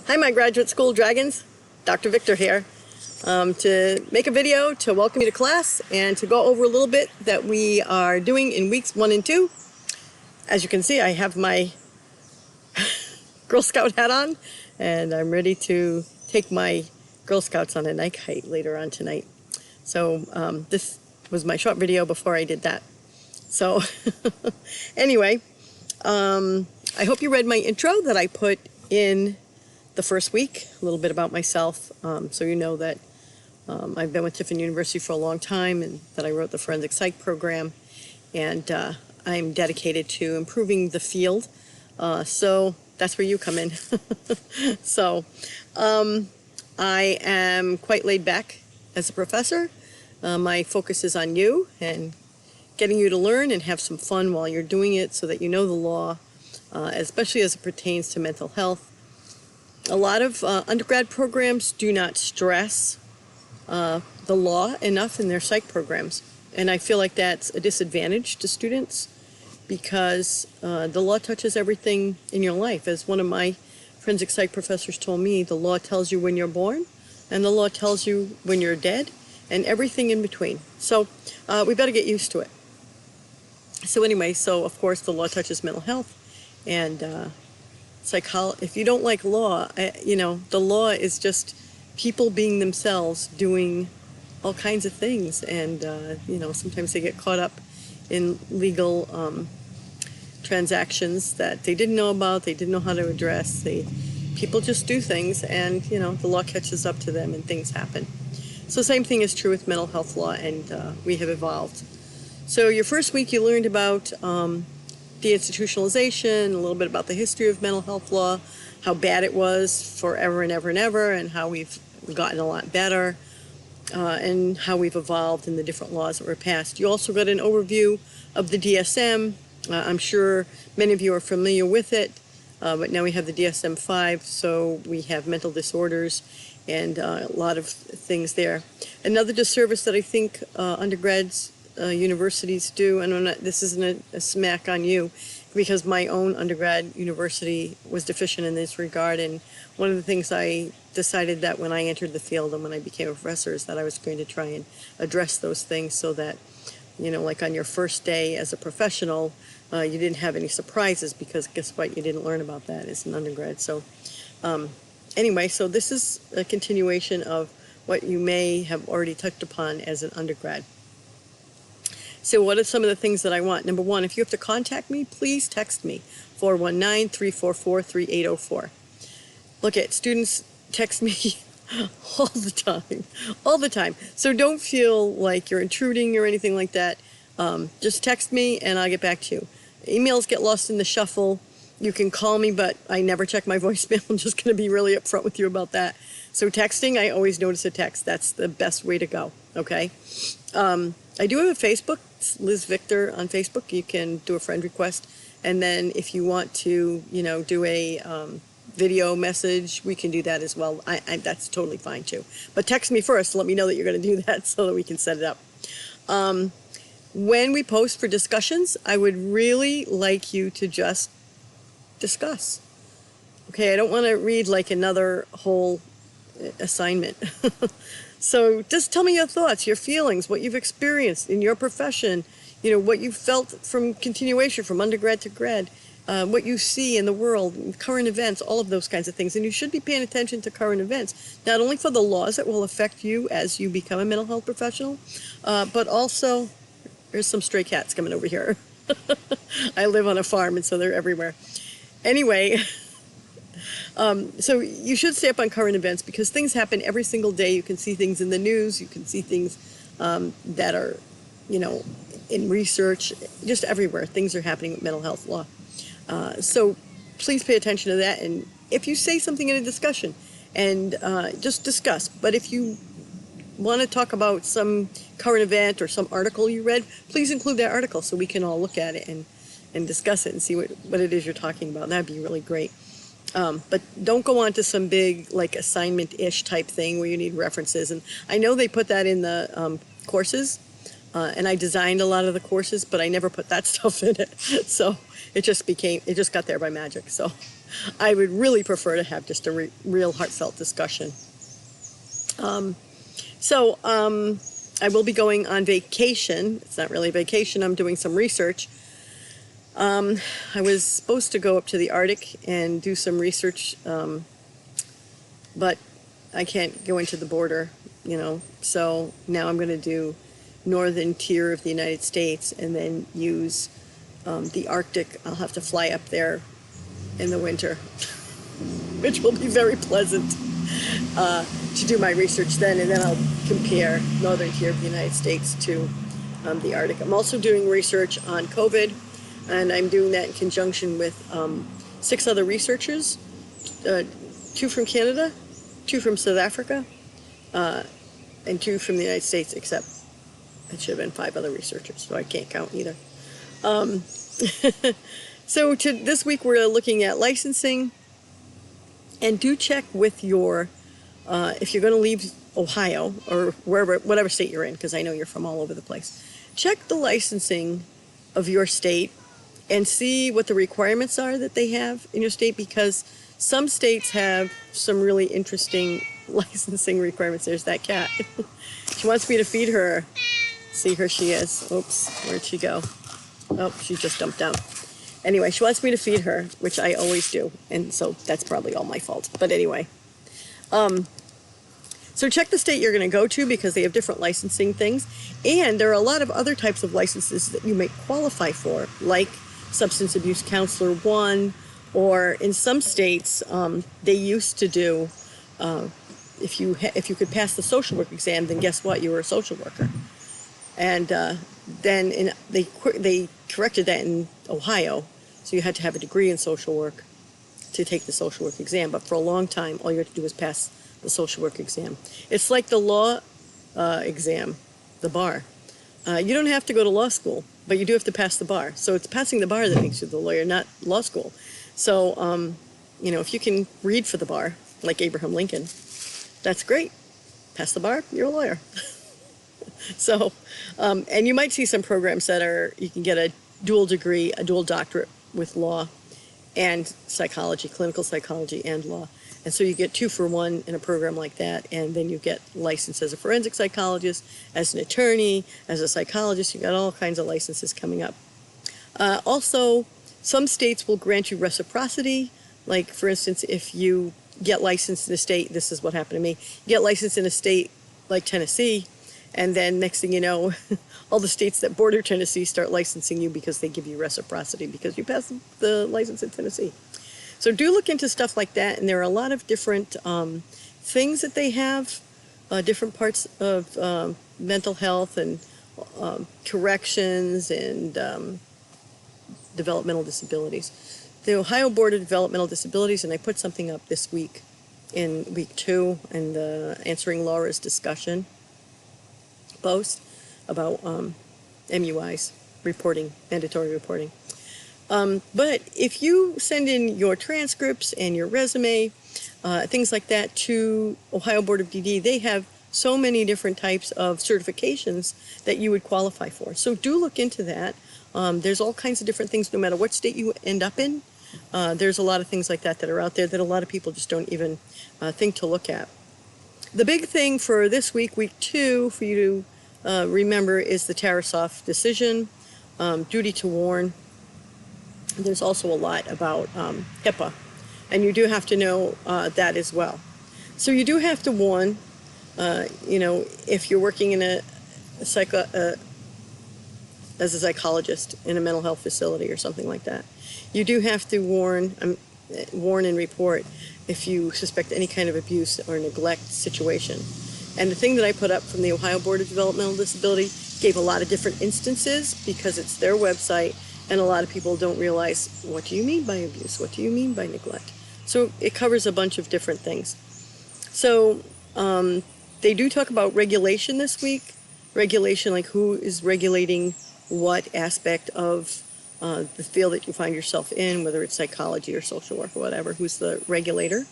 Hi, my graduate school dragons. Dr. Victor here to make a video to welcome you to class and to go over a little bit that we are doing in weeks 1 and 2. As you can see, I have my Girl Scout hat on and I'm ready to take my Girl Scouts on a night hike later on tonight. So this was my short video before I did that. So anyway, I hope you read my intro that I put in the first week, a little bit about myself, so you know that I've been with Tiffin University for a long time and that I wrote the Forensic Psych program, and I'm dedicated to improving the field, so that's where you come in. So I am quite laid back as a professor. My focus is on you and getting you to learn and have some fun while you're doing it so that you know the law, especially as it pertains to mental health. A lot of undergrad programs do not stress the law enough in their psych programs. And I feel like that's a disadvantage to students because the law touches everything in your life. As one of my forensic psych professors told me, the law tells you when you're born and the law tells you when you're dead and everything in between. So we better get used to it. So anyway, so of course the law touches mental health and if you don't like law, the law is just people being themselves doing all kinds of things. And, sometimes they get caught up in legal transactions that they didn't know about, they didn't know how to address. People just do things and, the law catches up to them and things happen. So same thing is true with mental health law, and we have evolved. So your first week you learned about deinstitutionalization, a little bit about the history of mental health law, how bad it was forever and ever and ever, and how we've gotten a lot better, and how we've evolved in the different laws that were passed. You also got an overview of the DSM. I'm sure many of you are familiar with it, but now we have the DSM-5, so we have mental disorders and a lot of things there. Another disservice that I think undergrads universities do, and this isn't a smack on you, because my own undergrad university was deficient in this regard, and one of the things I decided that when I entered the field and when I became a professor is that I was going to try and address those things so that, like on your first day as a professional, you didn't have any surprises, because guess what, you didn't learn about that as an undergrad. So anyway, so this is a continuation of what you may have already touched upon as an undergrad. So what are some of the things that I want? Number one, if you have to contact me, please text me, 419-344-3804. Look at students text me all the time. So don't feel like you're intruding or anything like that. Just text me and I'll get back to you. Emails get lost in the shuffle. You can call me, but I never check my voicemail. I'm just going to be really upfront with you about that. So texting, I always notice a text. That's the best way to go, okay? I do have a Facebook, it's Liz Victor on Facebook. You can do a friend request. And then if you want to, do a video message, we can do that as well. That's totally fine too. But text me first to let me know that you're going to do that so that we can set it up. When we post for discussions, I would really like you to just discuss. Okay, I don't want to read like another whole assignment. So just tell me your thoughts, your feelings, what you've experienced in your profession, what you felt from continuation from undergrad to grad, what you see in the world, current events, all of those kinds of things. And you should be paying attention to current events, not only for the laws that will affect you as you become a mental health professional, but also, there's some stray cats coming over here. I live on a farm, and so they're everywhere. Anyway, so you should stay up on current events because things happen every single day. You can see things in the news. You can see things that are, in research, just everywhere. Things are happening with mental health law. So please pay attention to that. And if you say something in a discussion, and just discuss. But if you want to talk about some current event or some article you read, please include that article so we can all look at it and discuss it and see what it is you're talking about. That'd be really great. But don't go on to some big like assignment-ish type thing where you need references. And I know they put that in the courses, And I designed a lot of the courses, but I never put that stuff in it. So it just got there by magic. So I would really prefer to have just a real heartfelt discussion. I will be going on vacation. It's not really vacation. I'm doing some research. I was supposed to go up to the Arctic and do some research, but I can't go into the border, So now I'm going to do northern tier of the United States and then use the Arctic. I'll have to fly up there in the winter, which will be very pleasant to do my research then, and then I'll compare northern tier of the United States to the Arctic. I'm also doing research on COVID, and I'm doing that in conjunction with 6 other researchers, 2 from Canada, 2 from South Africa, and 2 from the United States, except it should have been 5 other researchers, so I can't count either. So this week we're looking at licensing, and do check with your, if you're going to leave Ohio or whatever state you're in, because I know you're from all over the place, check the licensing of your state and see what the requirements are that they have in your state, because some states have some really interesting licensing requirements. There's that cat. She wants me to feed her. See, here she is. Oops, where'd she go? Oh, she just jumped down. Anyway, she wants me to feed her, which I always do, and so that's probably all my fault. But anyway, so check the state you're going to go to, because they have different licensing things, and there are a lot of other types of licenses that you may qualify for, like Substance Abuse Counselor 1, or in some states, they used to do, if you could pass the social work exam, then guess what? You were a social worker. And then they corrected that in Ohio, so you had to have a degree in social work to take the social work exam. But for a long time, all you had to do was pass the social work exam. It's like the law exam, the bar. You don't have to go to law school, but you do have to pass the bar. So it's passing the bar that makes you the lawyer, not law school. So, if you can read for the bar, like Abraham Lincoln, that's great. Pass the bar, you're a lawyer. So, and you might see some programs that you can get a dual degree, a dual doctorate with law and psychology, clinical psychology and law. And so you get 2 for 1 in a program like that, and then you get licensed as a forensic psychologist, as an attorney, as a psychologist. You got all kinds of licenses coming up. Also, some states will grant you reciprocity. Like, for instance, if you get licensed in a state, this is what happened to me, you get licensed in a state like Tennessee, and then next thing you know, all the states that border Tennessee start licensing you because they give you reciprocity because you passed the license in Tennessee. So do look into stuff like that, and there are a lot of different things that they have, different parts of mental health and corrections and developmental disabilities. The Ohio Board of Developmental Disabilities, and I put something up this week in week 2 in the Answering Laura's discussion post about MUIs, reporting, mandatory reporting. But if you send in your transcripts and your resume, things like that, to Ohio Board of DD, they have so many different types of certifications that you would qualify for. So do look into that. There's all kinds of different things, no matter what state you end up in. There's a lot of things like that that are out there that a lot of people just don't even think to look at. The big thing for this week, week 2, for you to remember is the Tarasoff decision, duty to warn. There's also a lot about HIPAA, and you do have to know that as well. So you do have to warn, if you're working in as a psychologist in a mental health facility or something like that. You do have to warn and report if you suspect any kind of abuse or neglect situation. And the thing that I put up from the Ohio Board of Developmental Disability gave a lot of different instances because it's their website, and a lot of people don't realize, what do you mean by abuse? What do you mean by neglect? So it covers a bunch of different things. So they do talk about regulation this week. Regulation, like who is regulating what aspect of the field that you find yourself in, whether it's psychology or social work or whatever, who's the regulator.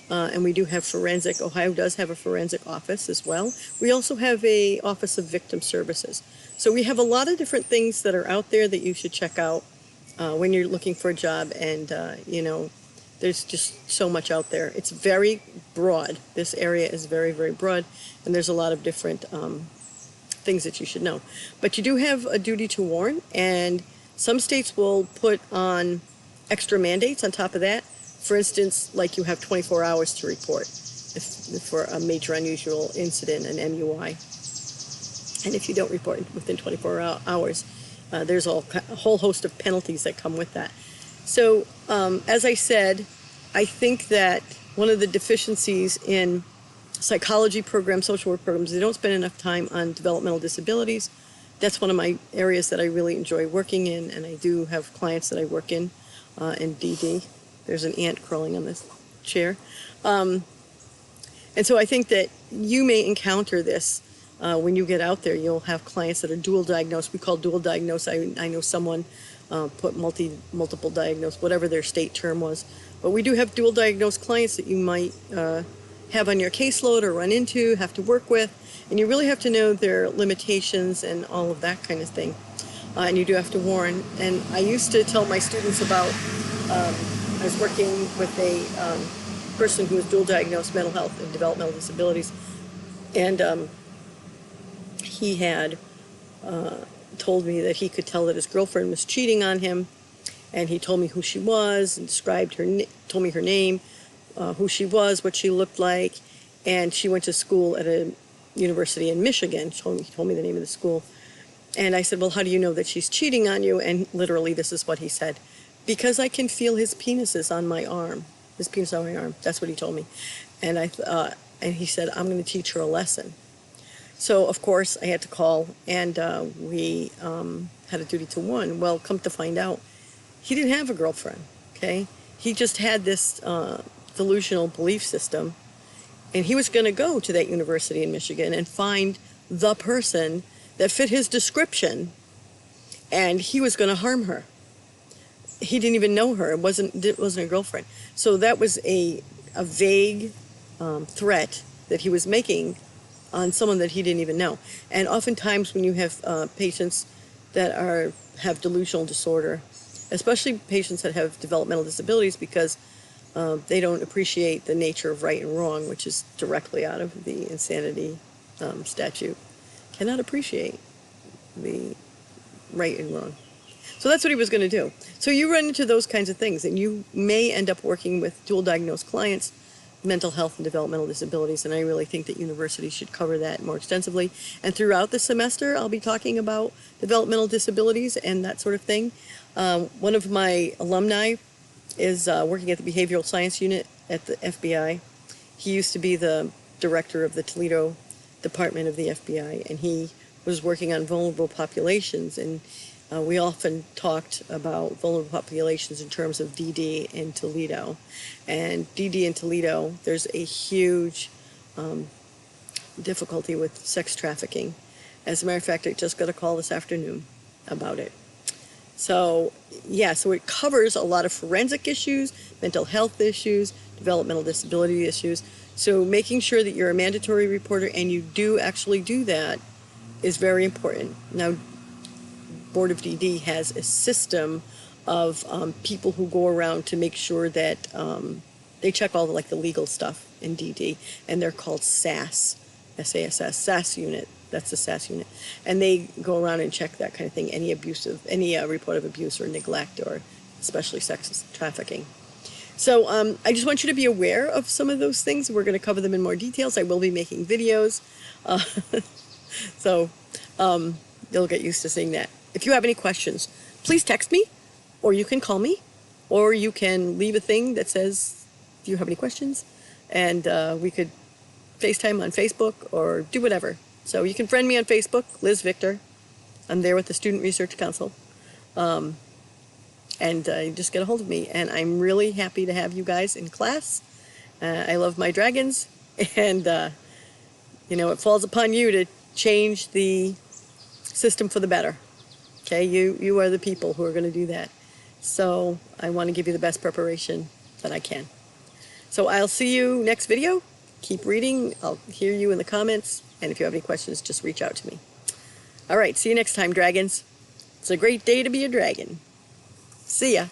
And we do have forensic. Ohio does have a forensic office as well. We also have a Office of Victim Services. So we have a lot of different things that are out there that you should check out when you're looking for a job, and there's just so much out there. It's very broad. This area is very, very broad, and there's a lot of different things that you should know. But you do have a duty to warn, and some states will put on extra mandates on top of that. For instance, like you have 24 hours to report for a major unusual incident, an MUI. And if you don't report within 24 hours, there's a whole host of penalties that come with that. So, as I said, I think that one of the deficiencies in psychology programs, social work programs, they don't spend enough time on developmental disabilities. That's one of my areas that I really enjoy working in, and I do have clients that I work in DD. There's an ant crawling on this chair. And so I think that you may encounter this when you get out there. You'll have clients that are dual diagnosed. We call dual diagnosed. I know someone put multiple diagnosed, whatever their state term was. But we do have dual diagnosed clients that you might have on your caseload or run into, have to work with. And you really have to know their limitations and all of that kind of thing. And you do have to warn. And I used to tell my students about, I was working with a person who was dual diagnosed mental health and developmental disabilities. And he had told me that he could tell that his girlfriend was cheating on him. And he told me who she was and described her, told me her name, who she was, what she looked like. And she went to school at a university in Michigan. He told me the name of the school. And I said, well, how do you know that she's cheating on you? And literally, this is what he said. Because I can feel his penises on my arm. His penis on my arm. That's what he told me. And and he said, I'm going to teach her a lesson. So, of course, I had to call, and we had a duty to warn. Well, come to find out, he didn't have a girlfriend, okay? He just had this delusional belief system, and he was going to go to that university in Michigan and find the person that fit his description, and he was going to harm her. He didn't even know her. It wasn't a girlfriend. So that was a vague threat that he was making on someone that he didn't even know. And oftentimes when you have patients that have delusional disorder, especially patients that have developmental disabilities, because they don't appreciate the nature of right and wrong, which is directly out of the insanity statute, cannot appreciate the right and wrong. So that's what he was going to do. So you run into those kinds of things, and you may end up working with dual diagnosed clients, mental health and developmental disabilities, and I really think that universities should cover that more extensively. And throughout the semester, I'll be talking about developmental disabilities and that sort of thing. One of my alumni is working at the Behavioral Science Unit at the FBI. He used to be the director of the Toledo Department of the FBI, and he was working on vulnerable populations, and we often talked about vulnerable populations in terms of DD in Toledo. And DD in Toledo, there's a huge difficulty with sex trafficking. As a matter of fact, I just got a call this afternoon about it. So, yeah, so it covers a lot of forensic issues, mental health issues, developmental disability issues. So making sure that you're a mandatory reporter and you do actually do that is very important. Now, Board of DD has a system of people who go around to make sure that they check all the legal stuff in DD, and they're called SAS, S-A-S-S, SAS unit. That's the SAS unit, and they go around and check that kind of thing, any report of abuse or neglect, or especially sex trafficking. So I just want you to be aware of some of those things. We're going to cover them in more details. I will be making videos, so you'll get used to seeing that. If you have any questions, please text me, or you can call me, or you can leave a thing that says, do you have any questions? And we could FaceTime on Facebook or do whatever. So you can friend me on Facebook, Liz Victor. I'm there with the Student Research Council. And just get a hold of me. And I'm really happy to have you guys in class. I love my dragons. And, it falls upon you to change the system for the better. Okay, you are the people who are going to do that. So I want to give you the best preparation that I can. So I'll see you next video. Keep reading. I'll hear you in the comments. And if you have any questions, just reach out to me. All right, see you next time, dragons. It's a great day to be a dragon. See ya.